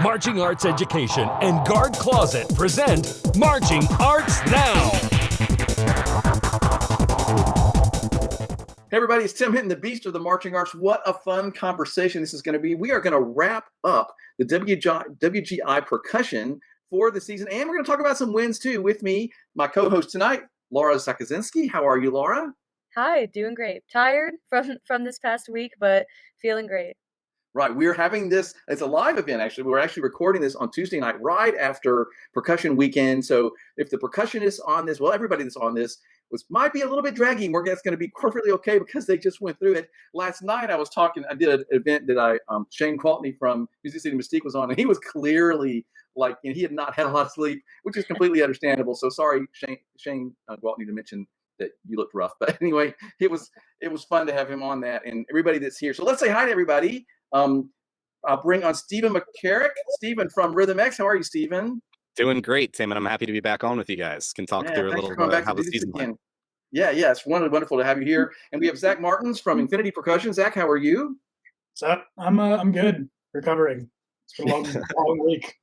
Marching Arts Education and Guard Closet present Marching Arts Now. Hey everybody, it's Tim hitting the beast of the marching arts. What a fun conversation this is going to be. We are going to wrap up the WGI Percussion for the season, and we're going to talk about some wins too. With me, my co-host tonight, Laura Sachaczenski. How are you, Laura? Hi, doing great. Tired from this past week, but feeling great. Right, we're having this, it's a live event actually. We're actually recording this on Tuesday night, right after percussion weekend. So if the percussionists on this, well, everybody that's on this might be a little bit draggy. That's going to be perfectly okay because they just went through it. Last night I did an event that Shane Qualtney from Music City Mystique was on, and he was clearly like, he had not had a lot of sleep, which is completely understandable. So sorry, Shane Qualtney, to mention that you looked rough. But anyway, it was fun to have him on that and everybody that's here. So let's say hi to everybody. I'll bring on Stephen McCarrick. Stephen from Rhythm X. How are you, Stephen? Doing great, Tim, and I'm happy to be back on with you guys. Can talk through a little about how the season went. Yeah, it's wonderful to have you here. And we have Zach Martins from Infinity Percussion. Zach, how are you? What's up? I'm good. Recovering. It's been a long week.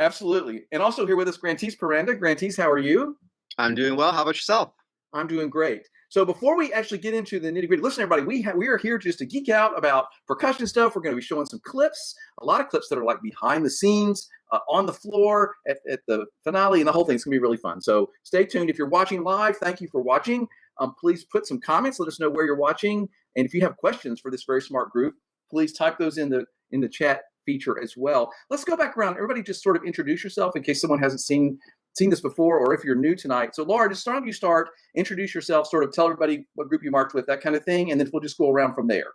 Absolutely. And also here with us, Grantis Peranda. Grantis, how are you? I'm doing well. How about yourself? I'm doing great. So before we actually get into the nitty gritty, listen, everybody, we are here just to geek out about percussion stuff. We're going to be showing some clips, a lot of clips that are like behind the scenes, on the floor at the finale, and the whole thing. It's going to be really fun. So stay tuned. If you're watching live, thank you for watching. Please put some comments. Let us know where you're watching. And if you have questions for this very smart group, please type those in the chat feature as well. Let's go back around. Everybody just sort of introduce yourself in case someone hasn't seen this before, or if you're new tonight. So Laura, just introduce yourself, sort of tell everybody what group you marched with, that kind of thing, and then we'll just go around from there.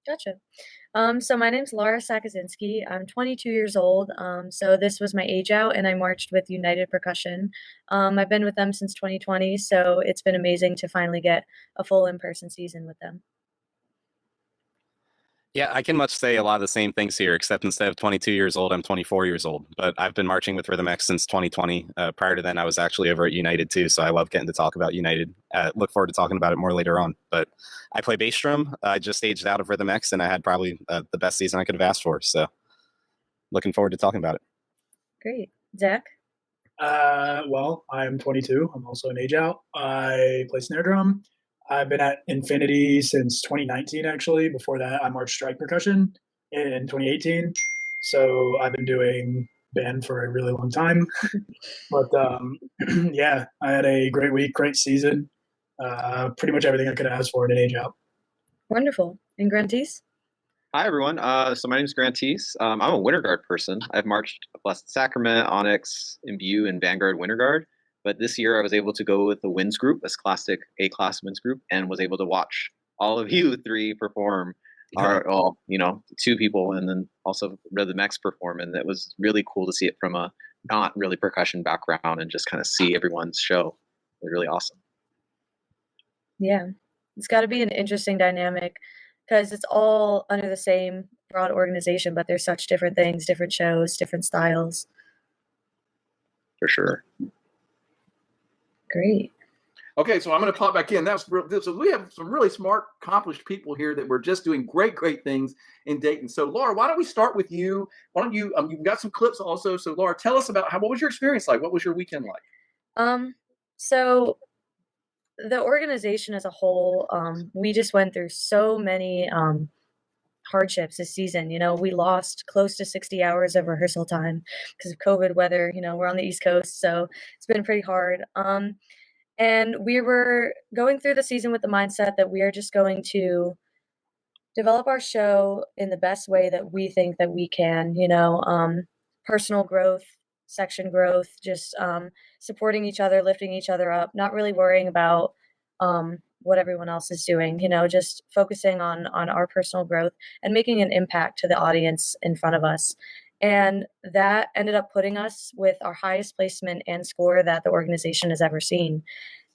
Gotcha. So my name's Laura Sachaczenski. I'm 22 years old. So this was my age out, and I marched with United Percussion. I've been with them since 2020, so it's been amazing to finally get a full in-person season with them. Yeah, I can much say a lot of the same things here, except instead of 22 years old, I'm 24 years old. But I've been marching with Rhythm X since 2020. Prior to then, I was actually over at United too, so I love getting to talk about United. Look forward to talking about it more later on. But I play bass drum. I just aged out of Rhythm X, and I had probably the best season I could have asked for. So looking forward to talking about it. Great. Zach? Well, I'm 22. I'm also an age out. I play snare drum. I've been at Infinity since 2019, actually. Before that, I marched strike percussion in 2018. So I've been doing band for a really long time. But yeah, I had a great week, great season. Pretty much everything I could ask for in an age out. Wonderful. And Grantis? Hi, everyone. So my name is Grantis. I'm a Winter Guard person. I've marched Blessed Sacrament, Onyx, Imbue, and Vanguard Winter Guard. But this year I was able to go with the Winds group, this classic A-class Winds group, and was able to watch all of you three perform, two people, and then also Rhythm X perform. And it was really cool to see it from a not really percussion background and just kind of see everyone's show. It was really awesome. Yeah, it's got to be an interesting dynamic because it's all under the same broad organization, but there's such different things, different shows, different styles. For sure. Great. Okay, so I'm going to pop back in. So we have some really smart, accomplished people here that were just doing great things in Dayton. So Laura, why don't we start with you? Why don't you? You've got some clips also. So Laura, tell us about what was your experience like? What was your weekend like? So the organization as a whole, we just went through so many hardships this season. We lost close to 60 hours of rehearsal time because of COVID weather. We're on the East Coast, so it's been pretty hard. And we were going through the season with the mindset that we are just going to develop our show in the best way that we think that we can, personal growth, section growth, just supporting each other, lifting each other up, not really worrying about what everyone else is doing, just focusing on our personal growth and making an impact to the audience in front of us. And that ended up putting us with our highest placement and score that the organization has ever seen.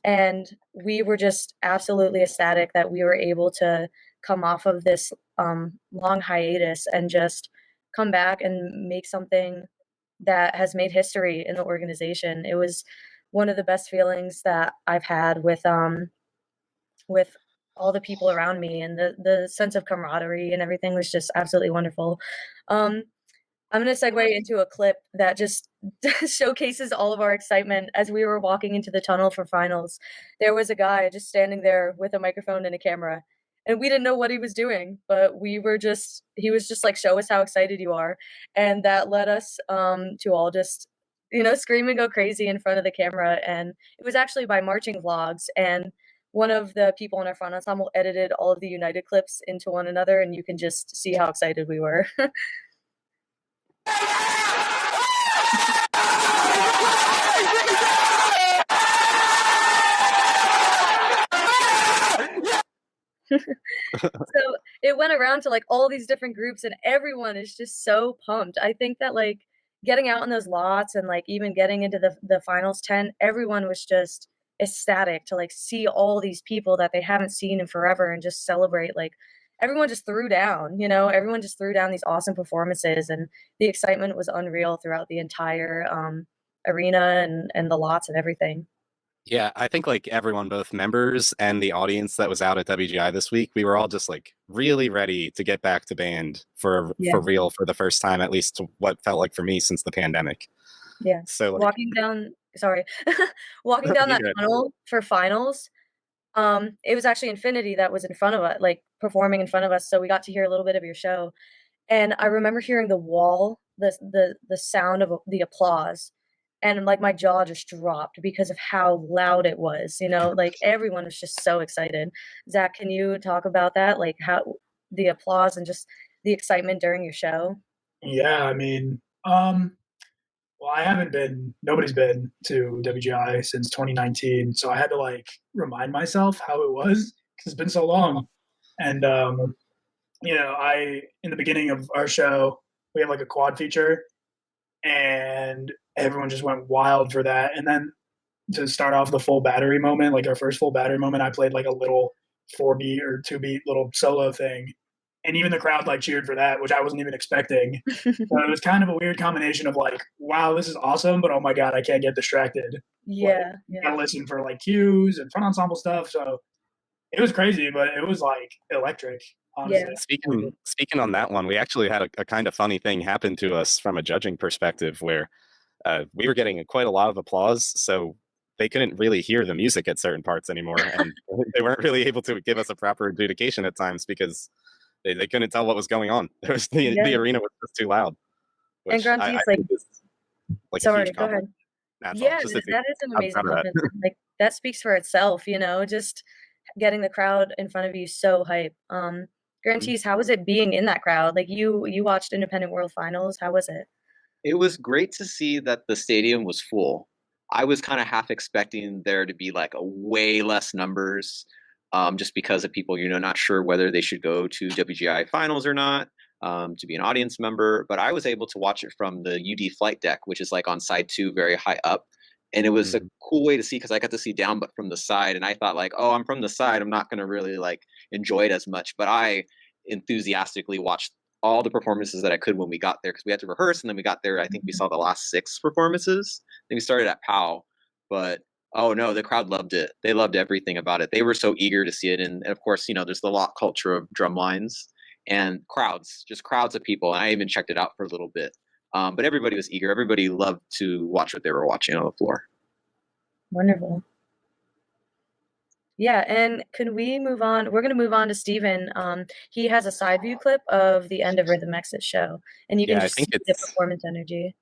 And we were just absolutely ecstatic that we were able to come off of this long hiatus and just come back and make something that has made history in the organization. It was one of the best feelings that I've had with all the people around me, and the sense of camaraderie and everything was just absolutely wonderful. I'm going to segue into a clip that just showcases all of our excitement as we were walking into the tunnel for finals. There was a guy just standing there with a microphone and a camera, and we didn't know what he was doing, but he was just like, show us how excited you are. And that led us to all just, scream and go crazy in front of the camera. And it was actually by Marching Vlogs. And one of the people in our front ensemble edited all of the United clips into one another, and you can just see how excited we were. So it went around to like all these different groups, and everyone is just so pumped. I think that like getting out in those lots and like even getting into the finals 10, everyone was just ecstatic to like see all these people that they haven't seen in forever and just celebrate. Like everyone just threw down, everyone just threw down these awesome performances, and the excitement was unreal throughout the entire arena and the lots and everything. Yeah, I think like everyone, both members and the audience that was out at WGI this week, we were all just like really ready to get back to band for real for the first time, at least what felt like for me since the pandemic. Yeah. So like, walking down that tunnel for finals, it was actually Infinity that was in front of us, like performing in front of us. So we got to hear a little bit of your show. And I remember hearing the wall, the sound of the applause. And like my jaw just dropped because of how loud it was, like everyone was just so excited. Zach, can you talk about that? Like how the applause and just the excitement during your show? Yeah, I mean, well, nobody's been to WGI since 2019, so I had to like remind myself how it was because it's been so long. And in the beginning of our show, we have like a quad feature, and everyone just went wild for that. And then to start off the full battery moment, like our first full battery moment, I played like a little 4-beat or 2-beat little solo thing. And even the crowd like cheered for that, which I wasn't even expecting. So it was kind of a weird combination of like, wow, this is awesome, but oh my God, I can't get distracted. Yeah. Like, gotta listen for like cues and front ensemble stuff. So it was crazy, but it was like electric. Honestly. Yeah. Speaking on that one, we actually had a kind of funny thing happen to us from a judging perspective where we were getting quite a lot of applause, so they couldn't really hear the music at certain parts anymore, and they weren't really able to give us a proper adjudication at times because they couldn't tell what was going on. The arena was just too loud. And Grantis, like sorry, go ahead. Yeah, that is an amazing compliment. Like that speaks for itself, just getting the crowd in front of you so hype. Grantis, how was it being in that crowd? Like you watched Independent World Finals. How was it? It was great to see that the stadium was full. I was kind of half expecting there to be like a way less numbers, just because of people, not sure whether they should go to WGI finals or not, to be an audience member. But I was able to watch it from the UD flight deck, which is like on side 2, very high up. And it was a cool way to see because I got to see down, but from the side. And I thought like, oh, I'm from the side, I'm not going to really like enjoy it as much. But I enthusiastically watched all the performances that I could when we got there because we had to rehearse, and then we got there. I think we saw the last 6 performances. Then we started at POW, but oh no, the crowd loved it. They loved everything about it. They were so eager to see it, and of course, there's the lot culture of drum lines and crowds, just crowds of people. And I even checked it out for a little bit, but everybody was eager. Everybody loved to watch what they were watching on the floor. Wonderful. Yeah, and can we move on? We're going to move on to Steven. He has a side view clip of the end of Rhythm X's show, and you can just see the performance energy.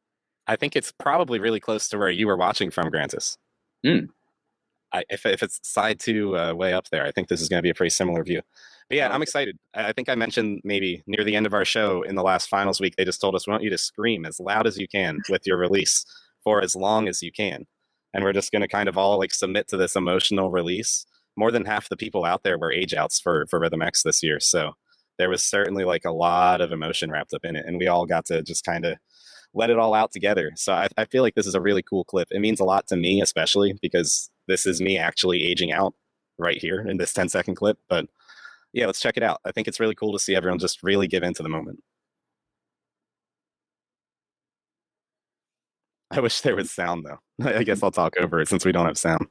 I think it's probably really close to where you were watching from, Grantis. If it's side 2 way up there, I think this is going to be a pretty similar view. But yeah, I'm excited. I think I mentioned maybe near the end of our show in the last finals week, they just told us, we want you to scream as loud as you can with your release for as long as you can. And we're just going to kind of all like submit to this emotional release. More than half the people out there were age outs for Rhythm X this year. So there was certainly like a lot of emotion wrapped up in it. And we all got to just kind of let it all out together. So I feel like this is a really cool clip. It means a lot to me, especially because this is me actually aging out right here in this 10-second clip. But yeah, let's check it out. I think it's really cool to see everyone just really give into the moment. I wish there was sound though. I guess I'll talk over it since we don't have sound.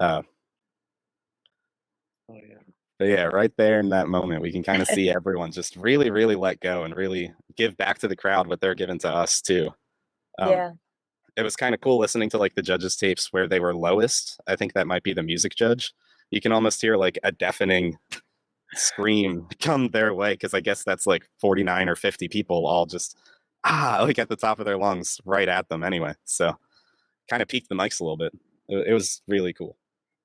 Oh yeah. But yeah, right there in that moment, we can kind of see everyone just really, really let go and really give back to the crowd what they're giving to us too. Um, Yeah. it was kind of cool listening to like the judges' tapes where they were lowest. I think that might be the music judge. You can almost hear like a deafening scream come their way because I guess that's like 49 or 50 people all just like at the top of their lungs right at them anyway. So kind of peaked the mics a little bit. It was really cool.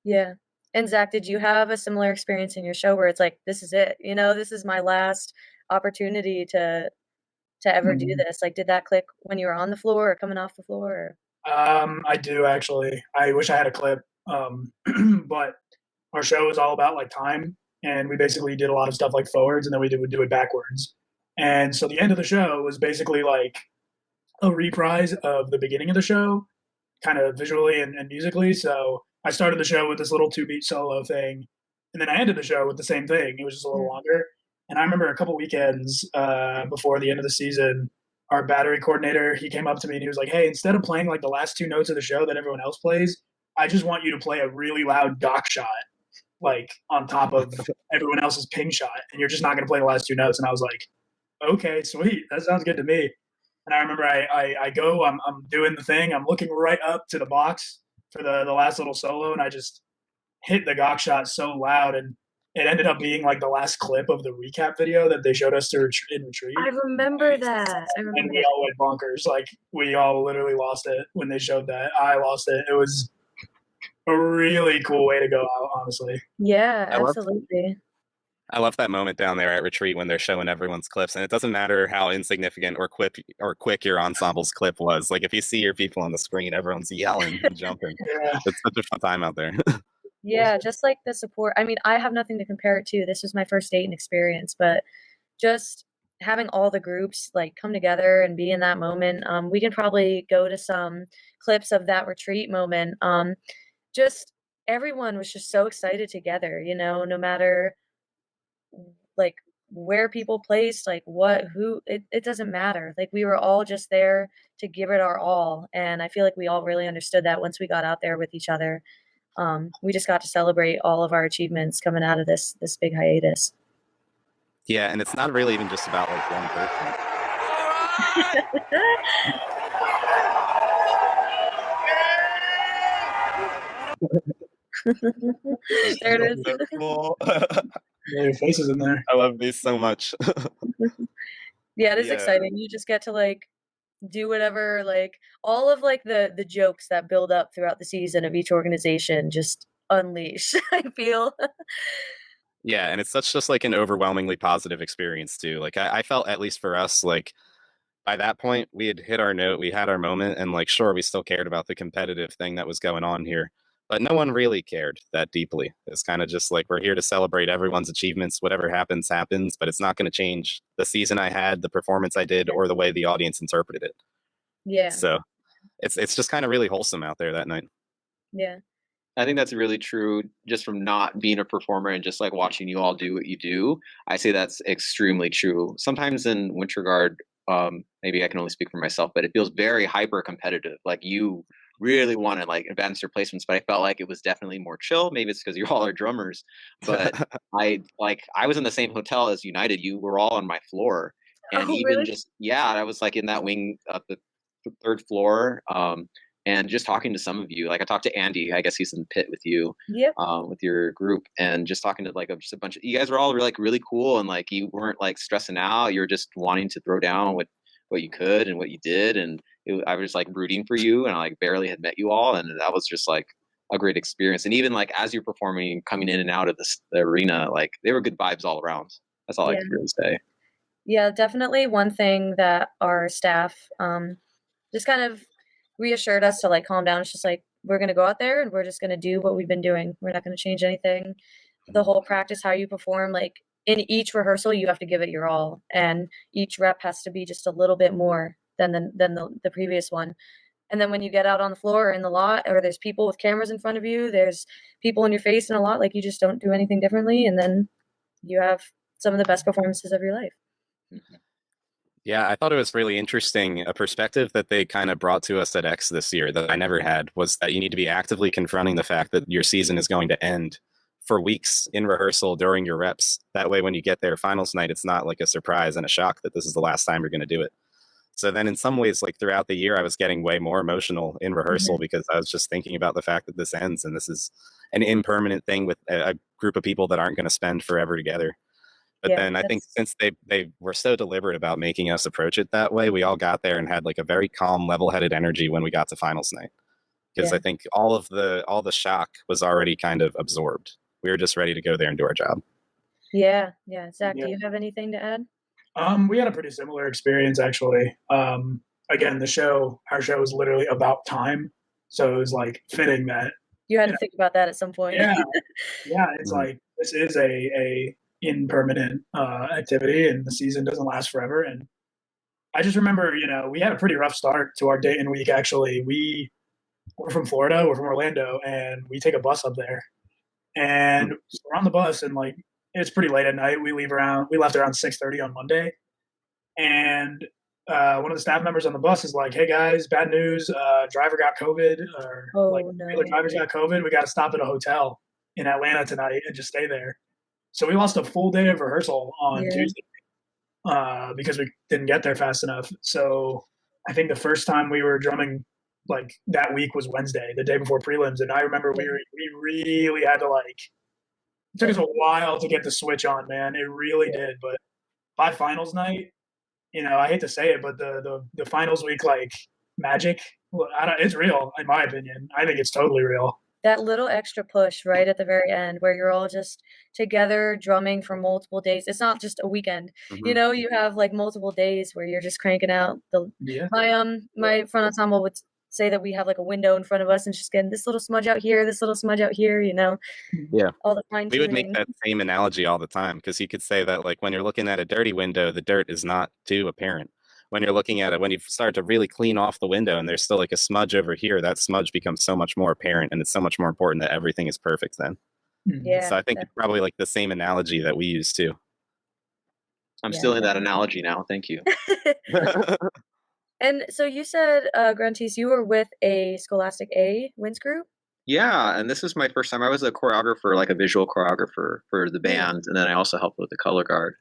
Yeah. And Zach, did you have a similar experience in your show where it's like, this is it, this is my last opportunity to ever do this? Like, did that click when you were on the floor or coming off the floor? Or? I do actually. I wish I had a clip. But our show was all about like time, and we basically did a lot of stuff like forwards, and then would do it backwards. And so the end of the show was basically like a reprise of the beginning of the show, kind of visually and musically. So I started the show with this little 2-beat solo thing, and then I ended the show with the same thing. It was just a little longer. And I remember a couple weekends before the end of the season, our battery coordinator, he came up to me and he was like, hey, instead of playing like the last 2 notes of the show that everyone else plays, I just want you to play a really loud dock shot, like on top of everyone else's ping shot. And you're just not going to play the last 2 notes. And I was like, okay, sweet. That sounds good to me. And I remember I go, I'm doing the thing. I'm looking right up to the box for the last little solo. And I just hit the dock shot so loud. And it ended up being like the last clip of the recap video that they showed us in retreat. I remember that. And we all went bonkers. Like, we all literally lost it when they showed that. I lost it. It was a really cool way to go out, honestly. Yeah, absolutely. I love that moment down there at retreat when they're showing everyone's clips, and it doesn't matter how insignificant or quick your ensemble's clip was. Like, if you see your people on the screen, everyone's yelling and jumping. Yeah. It's such a fun time out there. Yeah, just like the support. I mean, I have nothing to compare it to. This was my first Dayton experience, but just having all the groups like come together and be in that moment. We can probably go to some clips of that retreat moment. Just everyone was just so excited together, no matter like where people placed, like it doesn't matter. Like, we were all just there to give it our all. And I feel like we all really understood that once we got out there with each other. We just got to celebrate all of our achievements coming out of this big hiatus. Yeah, and it's not really even just about like one person. There it is. So cool. Your faces in there. I love these so much. Yeah, it is exciting. You just get to like do whatever, like all of like the jokes that build up throughout the season of each organization just unleash, I feel. Yeah, and it's just like an overwhelmingly positive experience too. Like I felt, at least for us, like by that point we had hit our note, we had our moment, and like sure, we still cared about the competitive thing that was going on here, but no one really cared that deeply. It's kind of just like, we're here to celebrate everyone's achievements. Whatever happens, happens, but it's not going to change the season I had, the performance I did, or the way the audience interpreted it. Yeah. So it's just kind of really wholesome out there that night. Yeah. I think that's really true, just from not being a performer and just like watching you all do what you do. I say that's extremely true. Sometimes in Winter Guard, maybe I can only speak for myself, but it feels very hyper competitive. Like, you really want to like advance your placements, but I felt like it was definitely more chill. Maybe it's because you all are drummers, but I was in the same hotel as United. You were all on my floor, and really? I was like in that wing of the 3rd floor. And just talking to some of you, like I talked to Andy, I guess he's in the pit with you, Yep. with your group, and just talking to like just a bunch of you guys were all really cool, and like you weren't like stressing out. You were just wanting to throw down what you could and what you did, and I was like rooting for you, and I like barely had met you all, and that was just like a great experience. And even like as you're performing, coming in and out of the arena, like they were good vibes all around. That's all I can really say. Yeah, definitely one thing that our staff just kind of reassured us to like calm down. It's just like, we're going to go out there and we're just going to do what we've been doing. We're not going to change anything. The whole practice, how you perform, like in each rehearsal, you have to give it your all. And each rep has to be just a little bit more than the previous one. And then when you get out on the floor or in the lot, or there's people with cameras in front of you, there's people in your face in a lot, like you just don't do anything differently. And then you have some of the best performances of your life. Mm-hmm. Yeah, I thought it was really interesting. A perspective that they kind of brought to us at X this year that I never had was that you need to be actively confronting the fact that your season is going to end for weeks in rehearsal during your reps. That way, when you get there finals night, it's not like a surprise and a shock that this is the last time you're going to do it. So then in some ways, like throughout the year, I was getting way more emotional in rehearsal because I was just thinking about the fact that this ends and this is an impermanent thing with a group of people that aren't going to spend forever together. But then I think since they were so deliberate about making us approach it that way, we all got there and had like a very calm, level-headed energy when we got to finals night. Because I think all the shock was already kind of absorbed. We were just ready to go there and do our job. Yeah. Zach, do you have anything to add? We had a pretty similar experience actually. Again, our show was literally about time, so it was like fitting that you had to think about that at some point. Yeah, it's like this is a impermanent activity, and the season doesn't last forever. And I just remember, we had a pretty rough start to our Dayton week. Actually, we're from Florida, we're from Orlando, and we take a bus up there, and we're on the bus, and like it's pretty late at night. We left around 6:30 on Monday, and one of the staff members on the bus is like, "Hey guys, bad news! Driver got COVID, or the drivers got COVID. We got to stop at a hotel in Atlanta tonight and just stay there." So we lost a full day of rehearsal on Tuesday because we didn't get there fast enough. So I think the first time we were drumming like that week was Wednesday, the day before prelims, and I remember we really had to it took us a while to get the switch on, man. It really did. But by finals night, I hate to say it, but the finals week magic, it's real in my opinion. I think it's totally real. That little extra push right at the very end where you're all just together drumming for multiple days. It's not just a weekend. You have like multiple days where you're just cranking out my front ensemble would say that we have like a window in front of us and just getting this little smudge out here, this little smudge out here, Yeah. all the fine We would make that same analogy all the time because you could say that like when you're looking at a dirty window, the dirt is not too apparent. When you're looking at it, when you start to really clean off the window and there's still like a smudge over here, that smudge becomes so much more apparent, and it's so much more important that everything is perfect then. Yeah. So I think it's probably like the same analogy that we use too. I'm still in that analogy now. Thank you. And so you said, Grantis, you were with a Scholastic A winds group? Yeah, and this is my first time. I was a choreographer, like a visual choreographer for the band, and then I also helped with the color guard.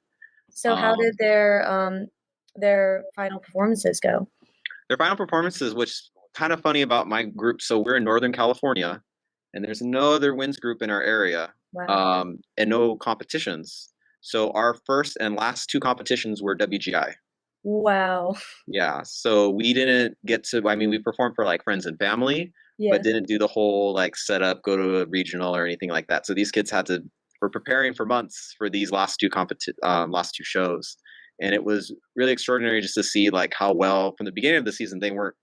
So how did their final performances go? Their final performances, which is kind of funny about my group. So we're in Northern California, and there's no other winds group in our area, and no competitions. So our first and last two competitions were WGI. Wow. Yeah, so we didn't get to, we performed for like friends and family, but didn't do the whole like setup, go to a regional or anything like that. So these kids were preparing for months for these last two shows. And it was really extraordinary just to see like how well from the beginning of the season, they weren't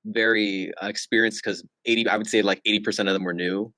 very experienced because I would say like 80% of them were new.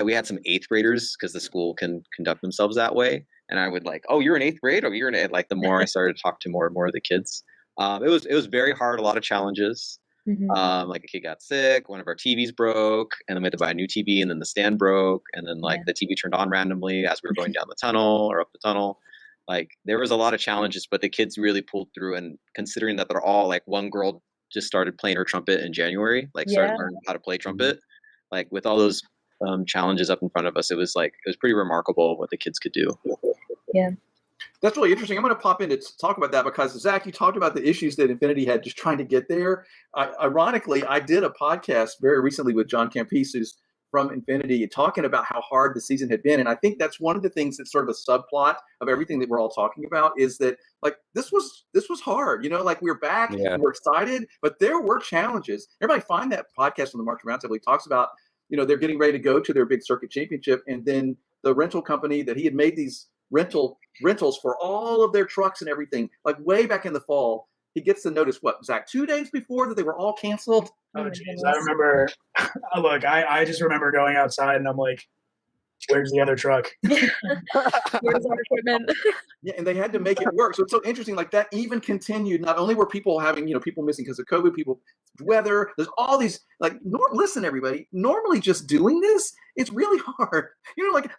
We had some 8th graders because the school can conduct themselves that way. And I would like, oh, you're in 8th grade? Oh, you're in like the more I started to talk to more and more of the kids. It was very hard, a lot of challenges. Like a kid got sick, one of our TVs broke, and then we had to buy a new TV, and then the stand broke, and then like the TV turned on randomly as we were going down the tunnel or up the tunnel. Like there was a lot of challenges, but the kids really pulled through. And considering that they're all like, one girl just started playing her trumpet in January, like started learning how to play trumpet, like with all those challenges up in front of us, it was pretty remarkable what the kids could do. Yeah. That's really interesting. I'm going to pop in to talk about that because, Zach, you talked about the issues that Infinity had just trying to get there. Ironically, I did a podcast very recently with John Campese, who's from Infinity, talking about how hard the season had been. And I think that's one of the things that's sort of a subplot of everything that we're all talking about is that like this was hard, like we're back and we're excited, but there were challenges. Everybody find that podcast on the March Roundtable. He talks about, they're getting ready to go to their big circuit championship. And then the rental company that he had made these rentals for all of their trucks and everything, like way back in the fall, he gets the notice, Zach, 2 days before that they were all canceled? Oh, geez. I remember, look, I just remember going outside and I'm like, where's the other truck? Where's our equipment? Yeah, and they had to make it work. So it's so interesting, like that even continued. Not only were people having, people missing because of COVID, weather, there's all these, listen, everybody, normally just doing this, it's really hard.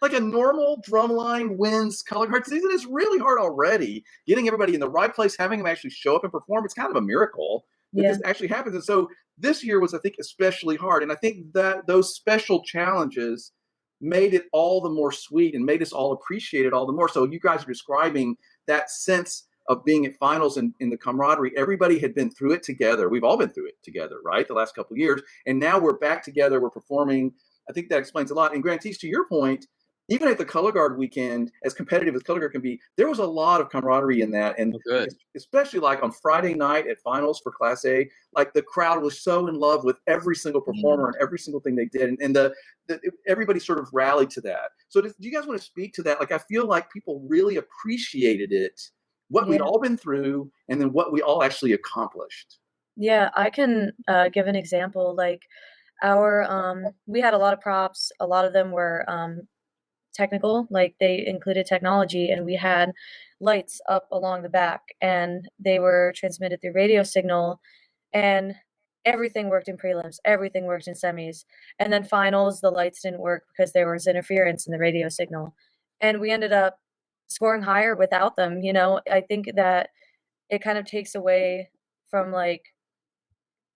Like a normal drumline wins color guard season is really hard already. Getting everybody in the right place, having them actually show up and perform, it's kind of a miracle that this actually happens. And so this year was, I think, especially hard. And I think that those special challenges made it all the more sweet and made us all appreciate it all the more. So you guys are describing that sense of being at finals and in the camaraderie. Everybody had been through it together. We've all been through it together, right? The last couple of years. And now we're back together. We're performing. I think that explains a lot. And Grantis, to your point, even at the color guard weekend, as competitive as color guard can be, there was a lot of camaraderie in that. And especially like on Friday night at finals for Class A, like the crowd was so in love with every single performer and every single thing they did. And everybody sort of rallied to that. So do you guys want to speak to that? Like, I feel like people really appreciated it, what we'd all been through, and then what we all actually accomplished. Yeah, I can give an example. Like we had a lot of props. A lot of them were technical, like they included technology, and we had lights up along the back, and they were transmitted through radio signal, and everything worked in prelims, everything worked in semis, and then finals, the lights didn't work because there was interference in the radio signal, and we ended up scoring higher without them. I think that it kind of takes away from like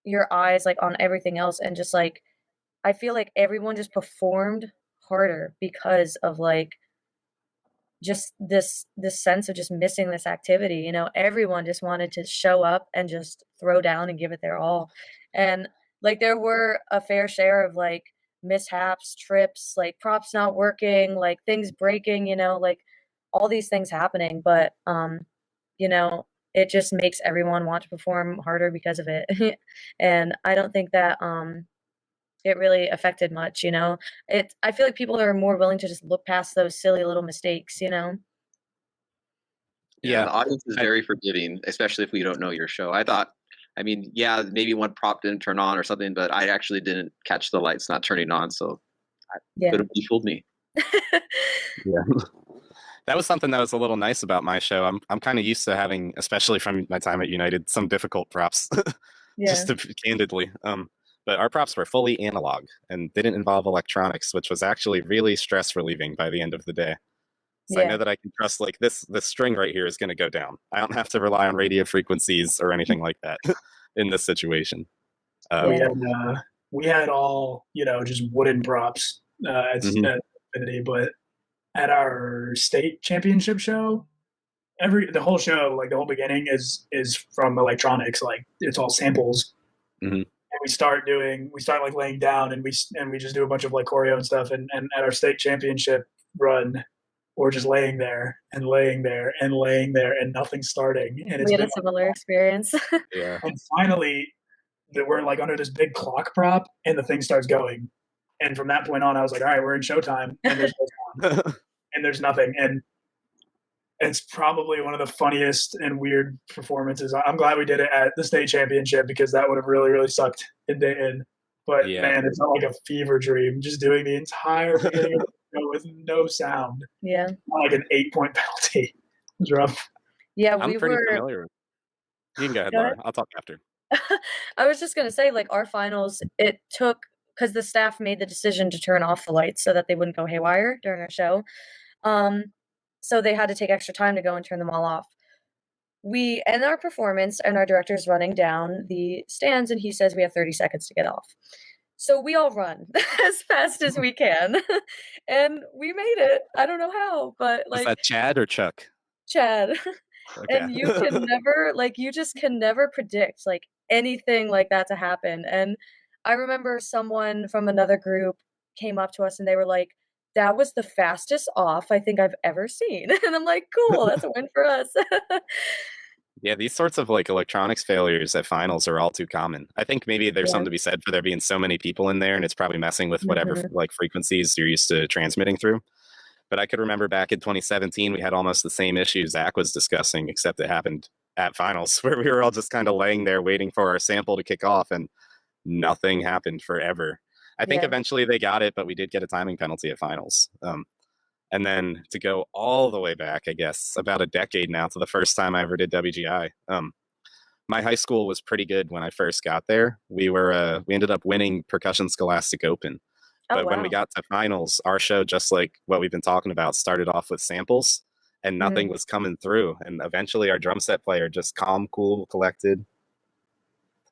your eyes like on everything else, and just like I feel like everyone just performed harder because of like just this sense of just missing this activity. Everyone just wanted to show up and just throw down and give it their all. And like there were a fair share of like mishaps, trips, like props not working, like things breaking, like all these things happening, but it just makes everyone want to perform harder because of it. And I don't think that it really affected much. I feel like people are more willing to just look past those silly little mistakes. Yeah, the audience is very forgiving, especially if we don't know your show. Maybe one prop didn't turn on or something, but I actually didn't catch the lights not turning on, so could have fooled me. That was something that was a little nice about my show. I'm kind of used to having, especially from my time at United, some difficult props, just to candidly. But our props were fully analog and didn't involve electronics, which was actually really stress relieving by the end of the day. So I know that I can trust like this string right here is going to go down. I don't have to rely on radio frequencies or anything like that in this situation. We had all, just wooden props at Infinity, but at our state championship show, the whole show, like the whole beginning is from electronics. Like it's all samples. Mm-hmm. And we start like laying down, and we just do a bunch of like choreo and stuff. And at our state championship run, we're just laying there and laying there and laying there and nothing's starting. And we had a similar experience. Yeah. And finally, we're like under this big clock prop, and the thing starts going. And from that point on, I was like, all right, we're in showtime, and there's no sound, and there's nothing. And it's probably one of the funniest and weird performances. I'm glad we did it at the state championship, because that would have really, really sucked in Dayton. But man, it's not like a fever dream just doing the entire beginning of the show with no sound. Yeah. Like an 8-point penalty. It was rough. Yeah, I'm pretty familiar. You can go ahead, Laura. I'll talk after. I was just going to say, like, our finals, it took, because the staff made the decision to turn off the lights so that they wouldn't go haywire during our show. So they had to take extra time to go and turn them all off. We end our performance, and our director's running down the stands, and he says we have 30 seconds to get off. So we all run as fast as we can, and we made it. I don't know how, but like. Is that Chad or Chuck? Chad. Okay. And you can never, like, you just can never predict like anything like that to happen. And I remember someone from another group came up to us, and they were like, that was the fastest off I think I've ever seen. And I'm like, cool, that's a win for us. Yeah, these sorts of like electronics failures at finals are all too common. I think maybe there's something to be said for there being so many people in there, and it's probably messing with whatever like frequencies you're used to transmitting through. But I could remember back in 2017, we had almost the same issue Zach was discussing, except it happened at finals, where we were all just kind of laying there waiting for our sample to kick off, and nothing happened forever. I think eventually they got it, but we did get a timing penalty at finals. And then to go all the way back, I guess, about a decade now to the first time I ever did WGI. My high school was pretty good when I first got there. We ended up winning Percussion Scholastic Open. But when we got to finals, our show, just like what we've been talking about, started off with samples, and nothing was coming through. And eventually our drum set player, just calm, cool, collected,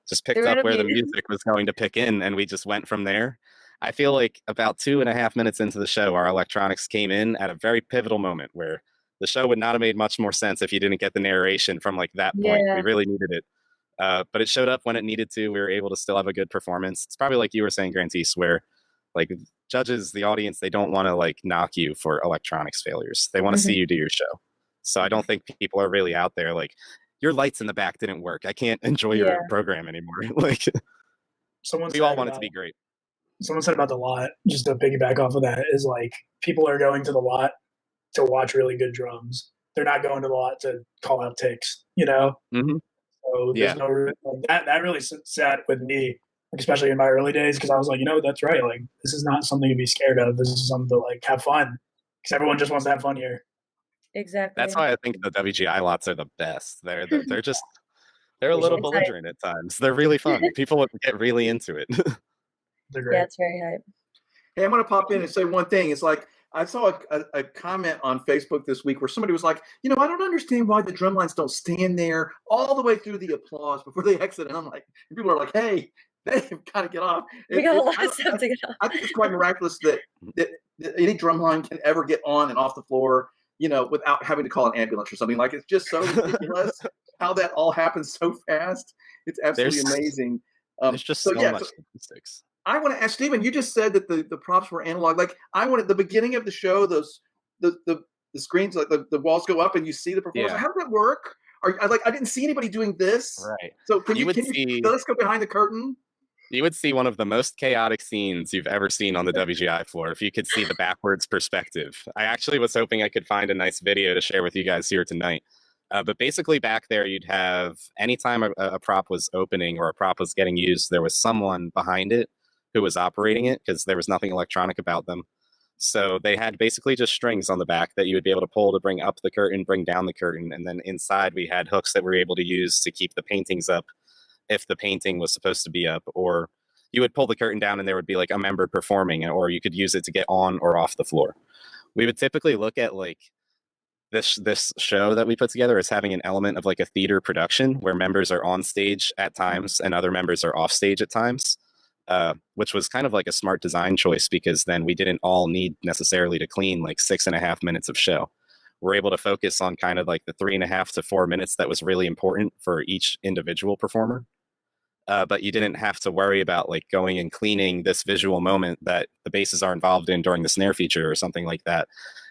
just picked up where the music was going to pick in, and we just went from there. I feel like about 2.5 minutes into the show, our electronics came in at a very pivotal moment where the show would not have made much more sense if you didn't get the narration from like that point. Yeah. We really needed it. But it showed up when it needed to. We were able to still have a good performance. It's probably like you were saying, Grantis, where like judges, the audience, they don't want to like knock you for electronics failures. They want to see you do your show. So I don't think people are really out there like, your lights in the back didn't work. I can't enjoy your program anymore. Like, we all want it to be great. Someone said about the lot, just to piggyback off of that, is like people are going to the lot to watch really good drums. They're not going to the lot to call out ticks, you know? So there's no like, that really sat with me, especially in my early days, because I was like, you know, that's right. Like, this is not something to be scared of. This is something to like have fun, because everyone just wants to have fun here. Exactly. That's why I think the WGI lots are the best. They're just they're a little belligerent at times. They're really fun. People get really into it. They're great. Yeah, it's very hype. Hey, I'm going to pop in and say one thing. It's like I saw a comment on Facebook this week where somebody was like, you know, I don't understand why the drum lines don't stand there all the way through the applause before they exit. And I'm like, and people are like, hey, they've got to get off. We got a lot of stuff to get off. I think it's quite miraculous that any drum line can ever get on and off the floor, you know, without having to call an ambulance or something. Like, it's just so ridiculous how that all happens so fast. It's absolutely amazing. There's just so much statistics. I want to ask Stephen, you just said that the props were analog. Like, I wanted the beginning of the show, the screens, like the walls go up and you see the performance. How does that work? I didn't see anybody doing this. Right. So let's go behind the curtain. You would see one of the most chaotic scenes you've ever seen on the WGI floor if you could see the backwards perspective. I actually was hoping I could find a nice video to share with you guys here tonight. But basically back there, you'd have anytime a prop was opening or a prop was getting used, there was someone behind it who was operating it because there was nothing electronic about them. So they had basically just strings on the back that you would be able to pull to bring up the curtain, bring down the curtain. And then inside we had hooks that we were able to use to keep the paintings up if the painting was supposed to be up. Or you would pull the curtain down and there would be like a member performing, or you could use it to get on or off the floor. We would typically look at like this show that we put together as having an element of like a theater production where members are on stage at times and other members are off stage at times. Which was kind of like a smart design choice because then we didn't all need necessarily to clean like 6.5 minutes of show. We're able to focus on kind of like the 3.5 to 4 minutes that was really important for each individual performer. But you didn't have to worry about like going and cleaning this visual moment that the basses are involved in during the snare feature or something like that.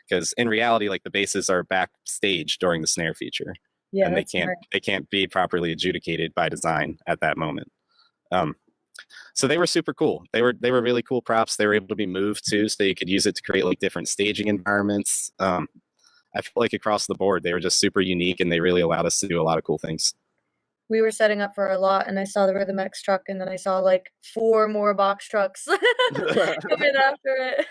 Because in reality, like the basses are backstage during the snare feature. Yeah, and they can't be properly adjudicated by design at that moment. So they were super cool. They were really cool props. They were able to be moved too, so you could use it to create like different staging environments. I feel like across the board, they were just super unique and they really allowed us to do a lot of cool things. We were setting up for a lot and I saw the Rhythm X truck and then I saw like 4 more box trucks coming after it.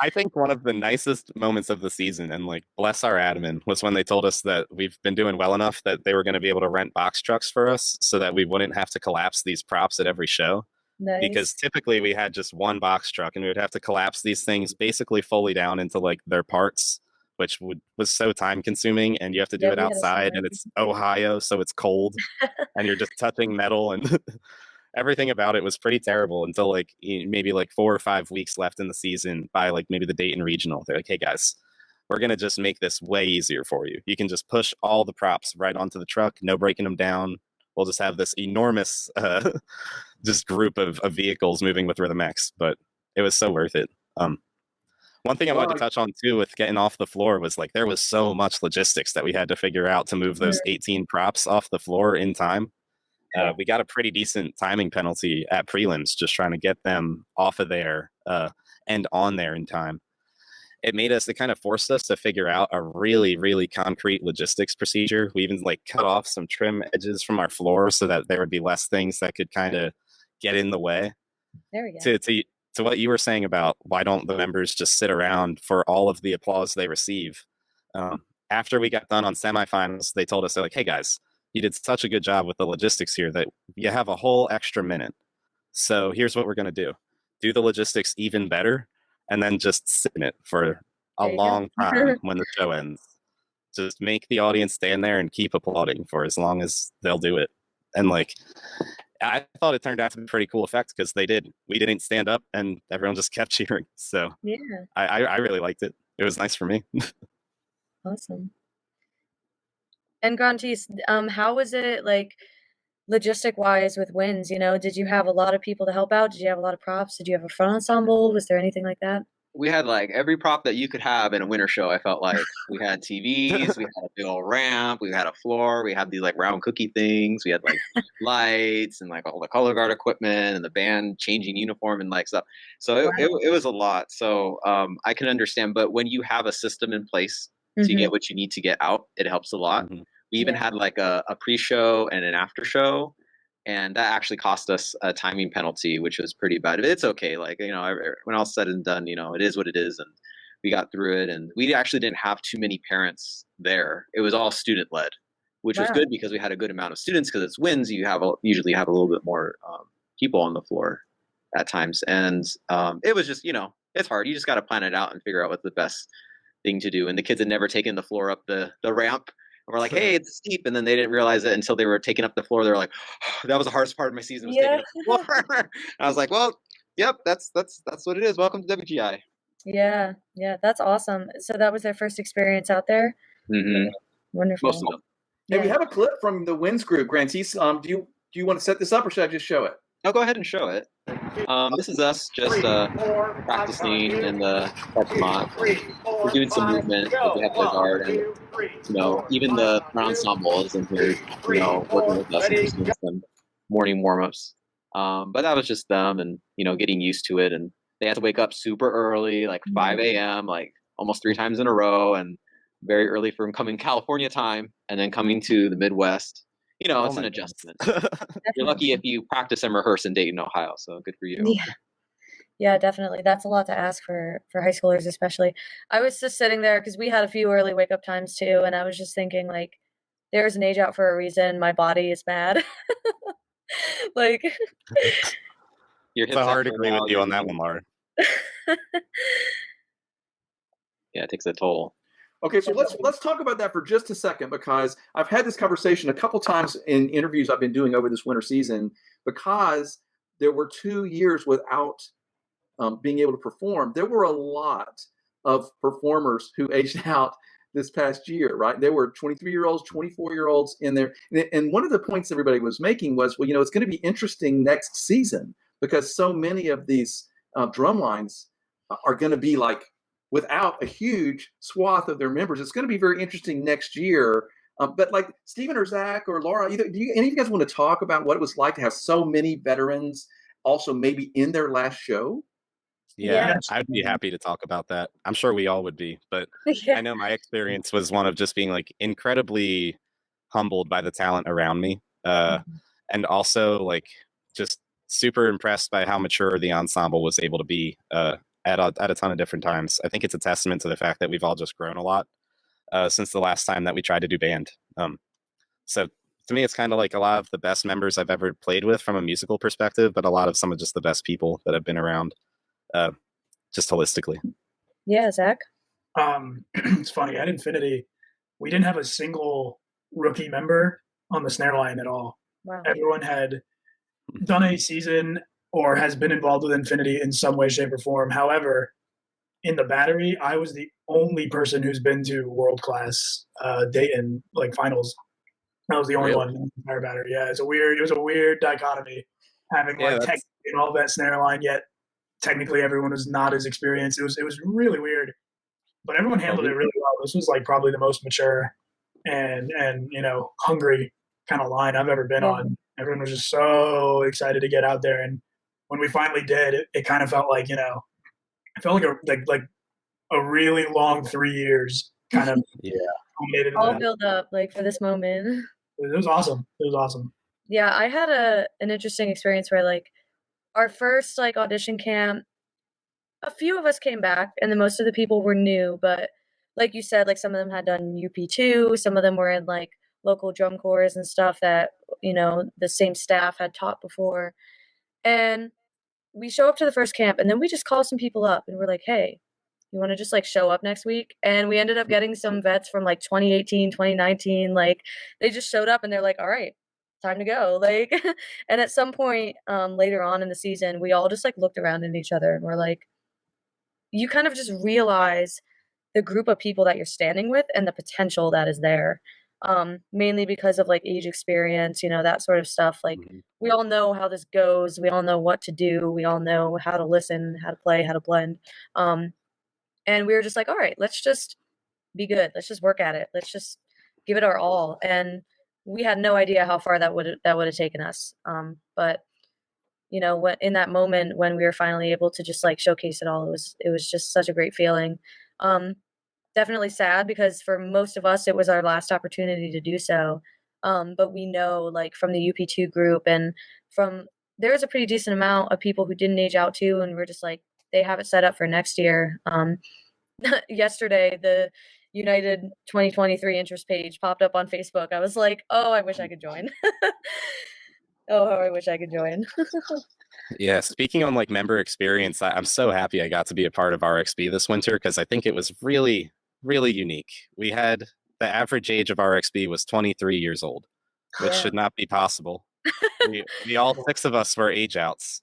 I think one of the nicest moments of the season, and like bless our admin, was when they told us that we've been doing well enough that they were going to be able to rent box trucks for us so that we wouldn't have to collapse these props at every show. Nice. Because typically we had just one box truck and we would have to collapse these things basically fully down into like their parts, which was so time consuming, and you have to do it outside and it's Ohio, so it's cold and you're just touching metal and everything about it was pretty terrible until like maybe like 4 or 5 weeks left in the season by like maybe the Dayton regional. They're like, hey guys, we're going to just make this way easier for you. You can just push all the props right onto the truck, no breaking them down. We'll just have this enormous just group of vehicles moving with Rhythm X, but it was so worth it. One thing I wanted to touch on too with getting off the floor was like there was so much logistics that we had to figure out to move those 18 props off the floor in time. We got a pretty decent timing penalty at prelims just trying to get them off of there and on there in time. It kind of forced us to figure out a really, really concrete logistics procedure. We even like cut off some trim edges from our floor so that there would be less things that could kind of get in the way. There we go. To what you were saying about why don't the members just sit around for all of the applause they receive. After we got done on semifinals, they told us, they're like, hey guys, you did such a good job with the logistics here that you have a whole extra minute. So here's what we're going to do the logistics even better, and then just sit in it for a long time when the show ends. Just make the audience stand there and keep applauding for as long as they'll do it. And like, I thought it turned out to be a pretty cool effect because we didn't stand up and everyone just kept cheering. So Yeah, I really liked it. It was nice for me. awesome. And Grantis, how was it like logistic wise with wins? You know, did you have a lot of people to help out? Did you have a lot of props? Did you have a front ensemble? Was there anything like that? We had like every prop that you could have in a winter show. I felt like we had TVs, we had a big old ramp, we had a floor, we had these like round cookie things, we had like lights and like all the color guard equipment and the band changing uniform and like stuff. So it was a lot. So I can understand, but when you have a system in place to get what you need to get out, it helps a lot. We even had like a pre-show and an after show. And that actually cost us a timing penalty, which was pretty bad. But it's okay. Like, you know, when all said and done, you know, it is what it is. And we got through it. And we actually didn't have too many parents there. It was all student led, which was good because we had a good amount of students because it's wins. You usually have a little bit more people on the floor at times. And it was just, you know, it's hard. You just got to plan it out and figure out what's the best thing to do. And the kids had never taken the floor up the ramp. We're like, hey, it's steep, and then they didn't realize it until they were taking up the floor. They're like, oh, that was the hardest part of my season was taking up the floor. I was like, well, yep, that's what it is. Welcome to WGI. Yeah, that's awesome. So that was their first experience out there. Wonderful. Most of them. Hey, we have a clip from the Wins group, Grantis. Do you want to set this up, or should I just show it? I'll go ahead and show it. This is us just practicing in the parking lot. We're doing some movement, but we have the guard, and you know, even the ensemble is in here, you know, working with us and just doing some morning warm-ups. But that was just them, and you know, getting used to it. And they had to wake up super early, like 5 a.m., like almost 3 times in a row, and very early from coming California time, and then coming to the Midwest. You know, it's an adjustment. You're lucky if you practice and rehearse in Dayton, Ohio. So good for you. Yeah, definitely. That's a lot to ask for high schoolers, especially. I was just sitting there because we had a few early wake up times too, and I was just thinking like, there's an age out for a reason. My body is mad. Like, it's a hard agree with you on that one, Laura. Yeah, it takes a toll. Okay, so let's talk about that for just a second, because I've had this conversation a couple times in interviews I've been doing over this winter season, because there were 2 years without being able to perform. There were a lot of performers who aged out this past year, right? There were 23-year-olds, 24-year-olds in there. And one of the points everybody was making was, well, you know, it's going to be interesting next season because so many of these drum lines are going to be like, without a huge swath of their members. It's going to be very interesting next year. But like Stephen or Zach or Laura, any of you guys want to talk about what it was like to have so many veterans also maybe in their last show? Yeah, I'd be happy to talk about that. I'm sure we all would be, but I know my experience was one of just being like incredibly humbled by the talent around me. And also like just super impressed by how mature the ensemble was able to be at a ton of different times. I think it's a testament to the fact that we've all just grown a lot since the last time that we tried to do band. So to me, it's kind of like a lot of the best members I've ever played with from a musical perspective, but a lot of some of just the best people that have been around just holistically. Yeah, Zach? It's funny, at Infinity, we didn't have a single rookie member on the snare line at all. Wow. Everyone had done a season or has been involved with Infinity in some way, shape, or form. However, in the battery, I was the only person who's been to world-class Dayton like finals. I was the only one in the entire battery. Yeah, it was a weird dichotomy having like technically all that snare line, yet technically everyone was not as experienced. It was really weird, but everyone handled it really well. This was like probably the most mature and you know, hungry kind of line I've ever been on. Everyone was just so excited to get out there, and when we finally did, it kind of felt like, you know, it felt like a really long 3 years kind of all build up like for this moment. It was awesome. It was awesome. Yeah, I had an interesting experience where like our first like audition camp, a few of us came back and then most of the people were new, but like you said, like some of them had done UP2, some of them were in like local drum corps and stuff that, you know, the same staff had taught before. And we show up to the first camp and then we just call some people up and we're like, hey, you want to just like show up next week? And we ended up getting some vets from like 2018, 2019. Like they just showed up and they're like, all right, time to go. Like, and at some point later on in the season, we all just like looked around at each other and we're like, you kind of just realize the group of people that you're standing with and the potential that is there. Mainly because of like age experience, you know, that sort of stuff. Like Mhm. we all know how this goes. We all know what to do. We all know how to listen, how to play, how to blend. Um, and we were just like, all right, let's just be good. Let's just work at it. Let's just give it our all. And we had no idea how far that would have taken us. But you know, when in that moment when we were finally able to just like showcase it all, it was just such a great feeling. Um, Definitely sad because for most of us it was our last opportunity to do so. But we know like from the UP2 group and from there's a pretty decent amount of people who didn't age out too, and we're just like they have it set up for next year. Yesterday the United 2023 interest page popped up on Facebook. I was like, oh, I wish I could join. Oh, how I wish I could join. Yeah, speaking on like member experience, I'm so happy I got to be a part of RXB this winter because I think it was really, really unique. We had the average age of RXB was 23 years old, which Yeah. should not be possible. We all six of us were age outs.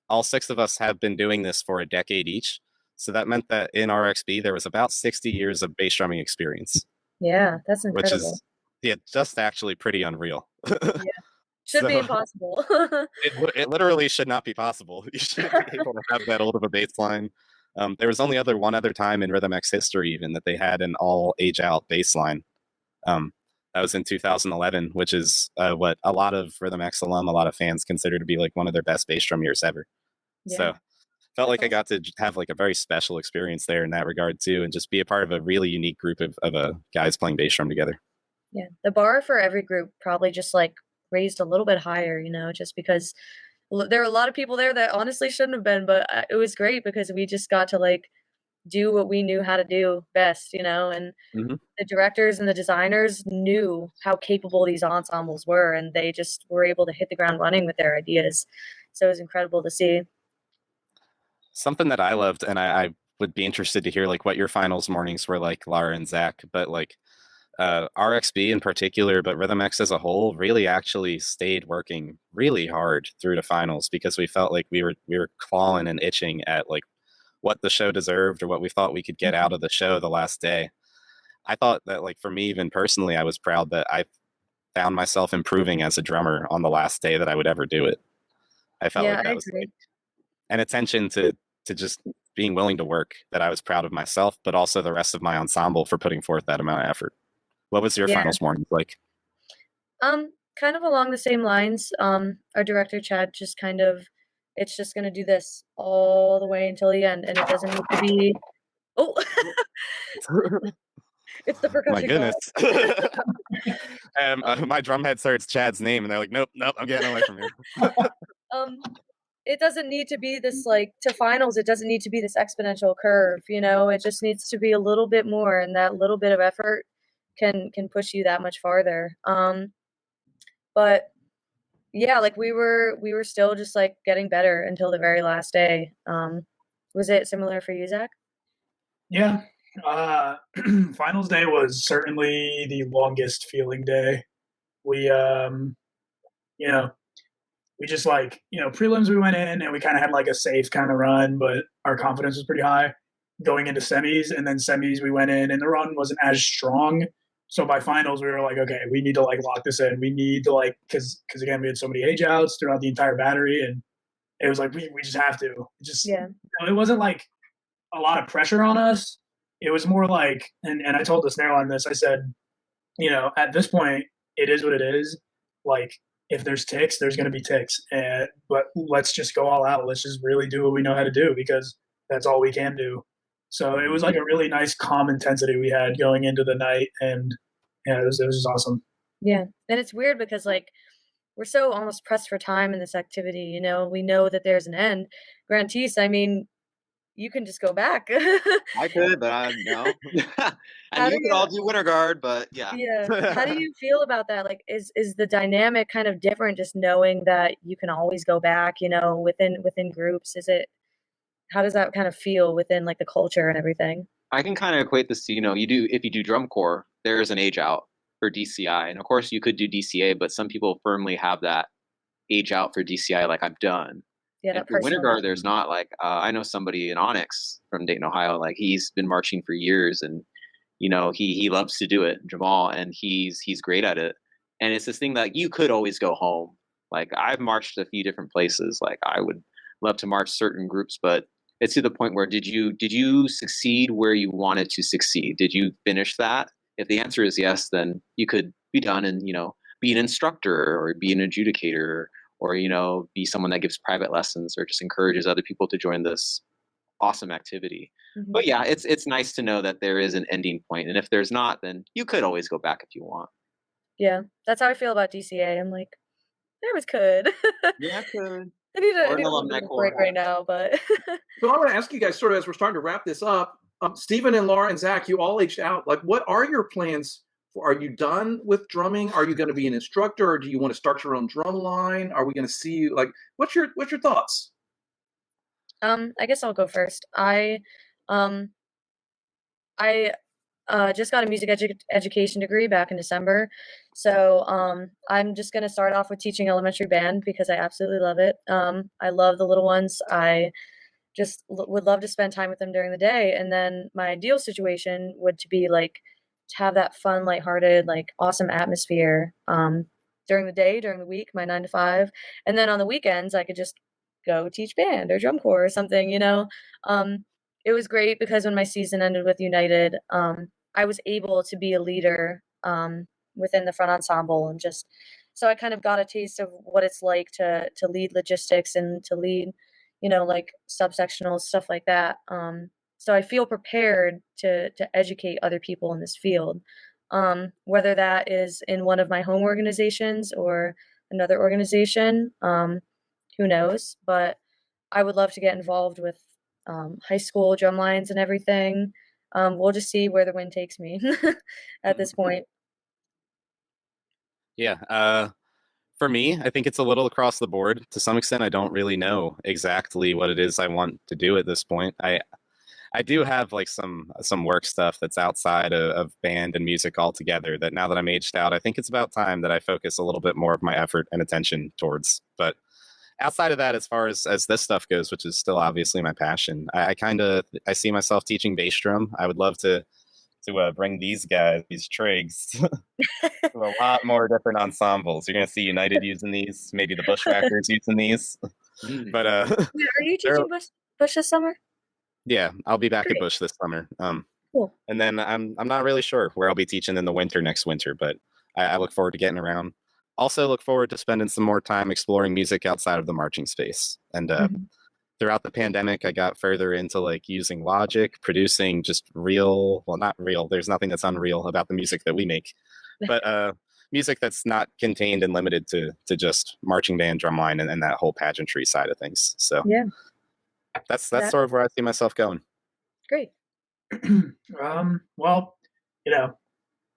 All six of us have been doing this for a decade each. So that meant that in RXB there was about 60 years of bass drumming experience, Yeah, that's which incredible. is yeah, just actually pretty unreal. Yeah. Should be So impossible. it literally should not be possible. You should be able to have that old of a baseline. There was only one other time in Rhythm X history even that they had an all age out baseline. That was in 2011, which is what a lot of Rhythm X alum, a lot of fans consider to be like one of their best bass drum years ever. Yeah, So felt like that's I got to have like a very special experience there in that regard too, and just be a part of a really unique group of guys playing bass drum together. yeah. The bar for every group probably just like raised a little bit higher, you know, just because there were a lot of people there that honestly shouldn't have been, but it was great because we just got to like do what we knew how to do best, you know, and Hmm. the directors and the designers knew how capable these ensembles were, and they just were able to hit the ground running with their ideas. So it was incredible to see. Something that I loved, and I would be interested to hear like what your finals mornings were like, Lara and Zach, but like RXB in particular, but Rhythm X as a whole, really actually stayed working really hard through the finals because we felt like we were clawing and itching at like what the show deserved or what we thought we could get out of the show the last day. I thought that like for me, even personally, I was proud that I found myself improving as a drummer on the last day that I would ever do it. I felt Yeah, like I that was agree. like an attention to just being willing to work that I was proud of myself, but also the rest of my ensemble for putting forth that amount of effort. What was your Yeah. finals morning like? Kind of along the same lines. Our director Chad just kind of, it's just gonna do this all the way until the end, and it doesn't need to be. Oh, it's the My percussion goodness. god. My drum head starts Chad's name, and they're like, nope, nope, I'm getting away from here. Um, it doesn't need to be this like to finals. It doesn't need to be this exponential curve. You know, it just needs to be a little bit more, and that little bit of effort can push you that much farther. But yeah, like we were still just like getting better until the very last day. Was it similar for you, Zach? Yeah. Finals day was certainly the longest feeling day. We, you know, we just like, prelims we went in and we kind of had like a safe kind of run, but our confidence was pretty high going into semis. And then semis we went in and the run wasn't as strong. So by finals we were like, okay, we need to like lock this in. We need to like, cause again, we had so many age outs throughout the entire battery and it was like, we just have to. Yeah. It wasn't like a lot of pressure on us. It was more like, and I told the snare line this, I said, at this point, it is what it is. Like, if there's ticks, there's going to be ticks. But let's just go all out. Let's just really do what we know how to do because that's all we can do. So it was like a really nice calm intensity we had going into the night. And yeah, it was just awesome. Yeah. And it's weird because like we're so almost pressed for time in this activity, you know, we know that there's an end. Grantis, I mean, you can just go back. I could, but I no. How And do you could you all do winter guard, but yeah. Yeah. How do you feel about that? Like is the dynamic kind of different just knowing that you can always go back, you know, within groups? Is it how does that kind of feel within like the culture and everything? I can kind of equate this to, you do if you do drum corps, there's an age out. for DCI. And of course, you could do DCA, but some people firmly have that age out for DCI, like I'm done. Yeah, And that for Winter personal. Guard, there's not like I know somebody in Onyx from Dayton, Ohio. Like he's been marching for years, and he loves to do it, Jamal, and he's great at it. And it's this thing that you could always go home. Like I've marched a few different places. Like I would love to march certain groups, but it's to the point where did you succeed where you wanted to succeed? Did you finish that? If the answer is yes, then you could be done and be an instructor or be an adjudicator or be someone that gives private lessons or just encourages other people to join this awesome activity. Mhm. But yeah, it's nice to know that there is an ending point, and if there's not, then you could always go back if you want. Yeah, that's how I feel about DCA. I'm like, there was could. Yeah, could. I need Or a an little alumni bit of a break corps. right now, but So I want to ask you guys, sort of as we're starting to wrap this up, Stephen and Laura and Zach, you all aged out. Like, what are your plans? Are you done with drumming? Are you going to be an instructor, or do you want to start your own drum line? Are we going to see you? Like, what's your thoughts? I guess I'll go first. Um I just got a music education degree back in December. So I'm just going to start off with teaching elementary band because I absolutely love it. I love the little ones. I just would love to spend time with them during the day. And then my ideal situation would to be like to have that fun, lighthearted, like awesome atmosphere during the day, during the week, my 9 to 5. And then on the weekends, I could just go teach band or drum corps or something. It was great because when my season ended with United, I was able to be a leader within the front ensemble and just so I kind of got a taste of what it's like to lead logistics and to lead, like subsectionals, stuff like that. So I feel prepared to educate other people in this field, whether that is in one of my home organizations or another organization. Who knows? But I would love to get involved with high school drum lines and everything. We'll just see where the wind takes me at this point. Yeah. For me, I think it's a little across the board. To some extent, I don't really know exactly what it is I want to do at this point. I do have like some work stuff that's outside of band and music altogether that now that I'm aged out, I think it's about time that I focus a little bit more of my effort and attention towards. But outside of that, as far as this stuff goes, which is still obviously my passion, I see myself teaching bass drum. I would love to bring these guys, these trigs, to a lot more different ensembles. You're gonna see United using these, maybe the Bushwhackers using these. But Yeah, are you they're- teaching Bush this summer? yeah, I'll be back at Great. Bush this summer. Cool. And then I'm not really sure where I'll be teaching in the winter next winter, but I look forward to getting around. Also look forward to spending some more time exploring music outside of the marching space. And throughout the pandemic, I got further into like using Logic, producing just real, well, not real. There's nothing that's unreal about the music that we make, but music that's not contained and limited to just marching band, drumline, and that whole pageantry side of things. So Yeah. that's That- sort of where I see myself going. Great. Well,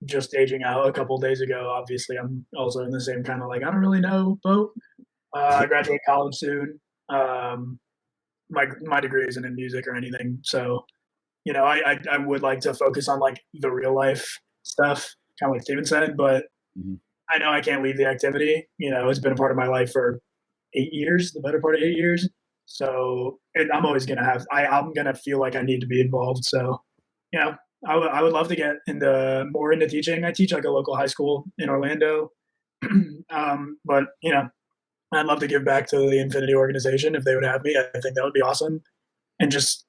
just aging out a couple days ago, obviously I'm also in the same kind of like, I don't really know boat. I graduate college soon. My degree isn't in music or anything. So, I would like to focus on like the real life stuff, kind of like Steven said, but I know I can't leave the activity. It's been a part of my life for 8 years, the better part of 8 years. So, and I'm always going to I'm going to feel like I need to be involved. So, I would love to get more into teaching. I teach like a local high school in Orlando. But, I'd love to give back to the Infinity organization if they would have me. I think that would be awesome. And just,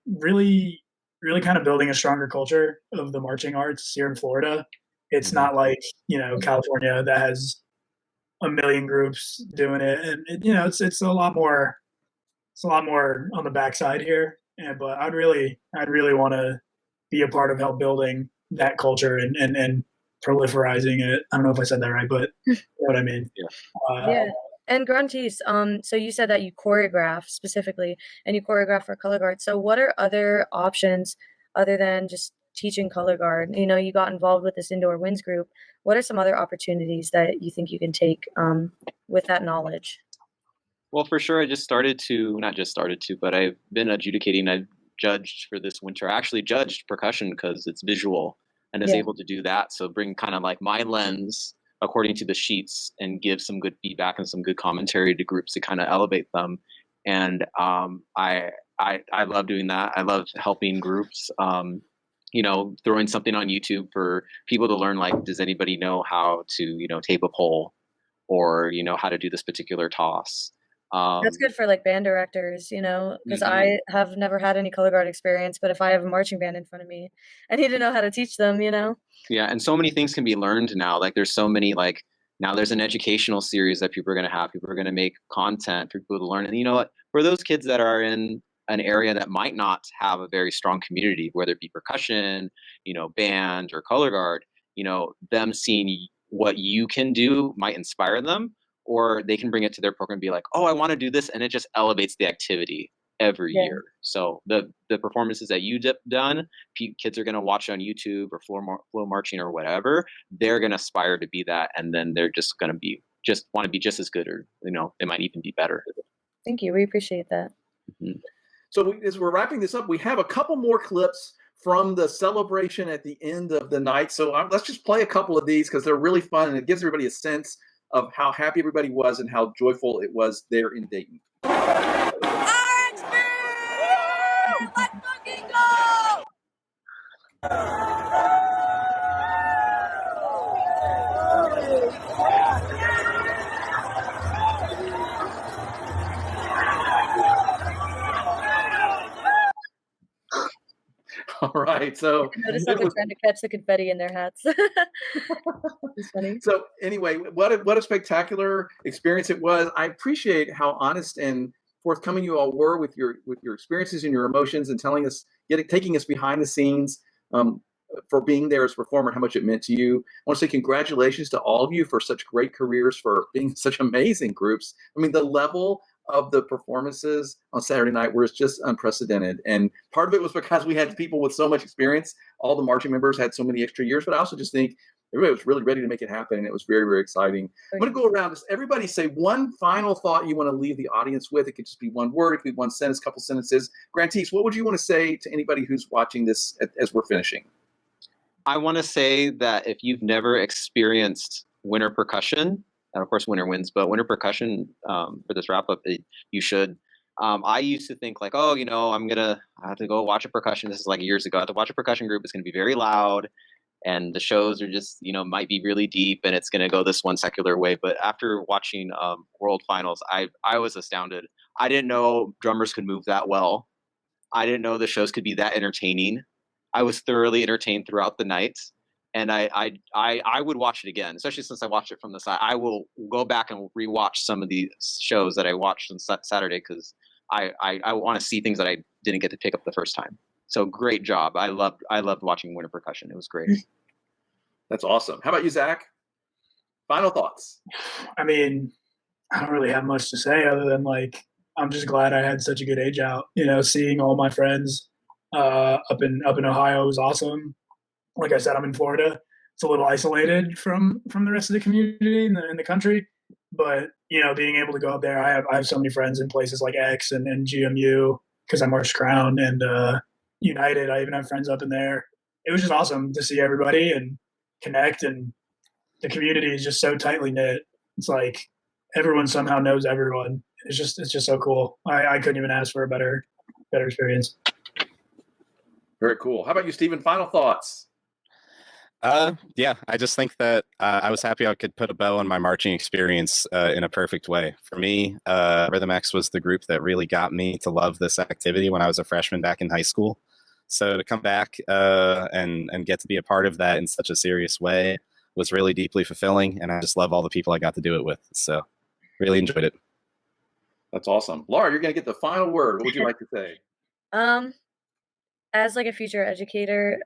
really, really kind of building a stronger culture of the marching arts here in Florida. It's not like, California that has a million groups doing it. And, it's a lot more, on the backside here. But I'd really want to be a part of help building that culture and proliferizing it. I don't know if I said that right, but you know what I mean? Yeah. And Grantis, so you said that you choreograph specifically and you choreograph for color guard. So what are other options other than just teaching color guard? You got involved with this indoor winds group. What are some other opportunities that you think you can take with that knowledge? Well, for sure, not just started to, but I've been adjudicating. I've judged for this winter. I actually judged percussion because it's visual. and is Yeah. able to do that. So bring kind of like my lens according to the sheets and give some good feedback and some good commentary to groups to kind of elevate them. And I love doing that. I love helping groups. Throwing something on YouTube for people to learn, like, does anybody know how to, tape a pole, or, how to do this particular toss? That's good for like band directors, because Mhm. I have never had any color guard experience, but if I have a marching band in front of me, I need to know how to teach them. Yeah, and so many things can be learned now. Like, there's so many, like, now there's an educational series that people are going to have. People are going to make content for people to learn. And you know what? For those kids that are in an area that might not have a very strong community, whether it be percussion, band or color guard, them seeing what you can do might inspire them, or they can bring it to their program and be like, oh, I want to do this. And it just elevates the activity every Yeah. year. So the performances that you done, kids are going to watch on YouTube or flow marching or whatever. They're going to aspire to be that, and then they're just going to want to be just as good, or they might even be better. Thank you. We appreciate that. Mhm. So as we're wrapping this up, we have a couple more clips from the celebration at the end of the night. So let's just play a couple of these because they're really fun, and it gives everybody a sense of how happy everybody was and how joyful it was there in Dayton. Let's fucking go! All right. So Notice that they're trying to catch the confetti in their hats. It's funny. So anyway, what a spectacular experience it was. I appreciate how honest and forthcoming you all were with your experiences and your emotions, and taking us behind the scenes for being there as a performer and how much it meant to you. I want to say congratulations to all of you for such great careers, for being such amazing groups. I mean, the level of the performances on Saturday night was just unprecedented. And part of it was because we had people with so much experience. All the marching members had so many extra years, but I also just think everybody was really ready to make it happen, and it was very, very exciting. I'm going to go around. Just everybody say one final thought you want to leave the audience with. It could just be one word. It could be one sentence, couple sentences. Grantis, what would you want to say to anybody who's watching this as we're finishing? I want to say that if you've never experienced winter percussion, and of course winter wins, but winter percussion, for this wrap up, you should. I used to think like, oh, I have to go watch a percussion. This is like years ago. I have to watch a percussion group. It's going to be very loud, and the shows are just, might be really deep, and it's going to go this one secular way. But after watching World Finals, I was astounded. I didn't know drummers could move that well. I didn't know the shows could be that entertaining. I was thoroughly entertained throughout the night, and I would watch it again, especially since I watched it from the side. I will go back and rewatch some of the shows that I watched on Saturday, because I want to see things that I didn't get to pick up the first time. So great job. I loved watching winter percussion. It was great. That's awesome. How about you, Zach? Final thoughts. I mean, I don't really have much to say other than like, I'm just glad I had such a good age out. Seeing all my friends up in Ohio was awesome. Like I said, I'm in Florida. It's a little isolated from the rest of the community in the country. But being able to go up there, I have so many friends in places like X and GMU, because I marched Crown, and United. I even have friends up in there. It was just awesome to see everybody and connect, and the community is just so tightly knit. It's like everyone somehow knows everyone. It's just so cool. I couldn't even ask for a better experience. Very cool. How about you, Stephen? Final thoughts. Yeah, I just think that I was happy I could put a bow on my marching experience in a perfect way. For me, Rhythm X was the group that really got me to love this activity when I was a freshman back in high school. So to come back and get to be a part of that in such a serious way was really deeply fulfilling, and I just love all the people I got to do it with. So really enjoyed it. That's awesome. Laura, you're going to get the final word. What would you like to say? As like a future educator,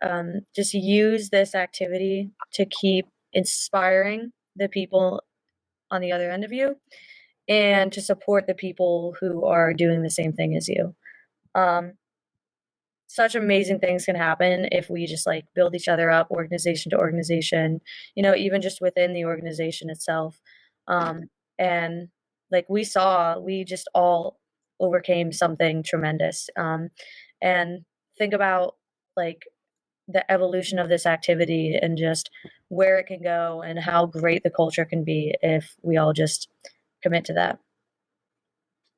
just use this activity to keep inspiring the people on the other end of you, and to support the people who are doing the same thing as you. Such amazing things can happen if we just like build each other up, organization to organization, even just within the organization itself. And like we just all overcame something tremendous. And think about like the evolution of this activity and just where it can go and how great the culture can be if we all just commit to that.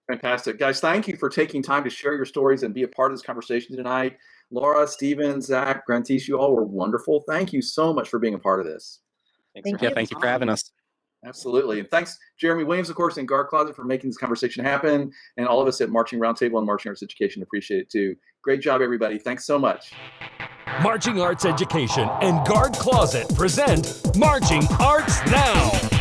Fantastic. Guys, thank you for taking time to share your stories and be a part of this conversation tonight. Laura, Steven, Zach, Grantis, you all were wonderful. Thank you so much for being a part of this. Thank Yeah, you. thank you for having us. Absolutely. And thanks, Jeremy Williams, of course, and Guard Closet for making this conversation happen. And all of us at Marching Roundtable and Marching Arts Education appreciate it too. Great job, everybody. Thanks so much. Marching Arts Education and Guard Closet present Marching Arts Now.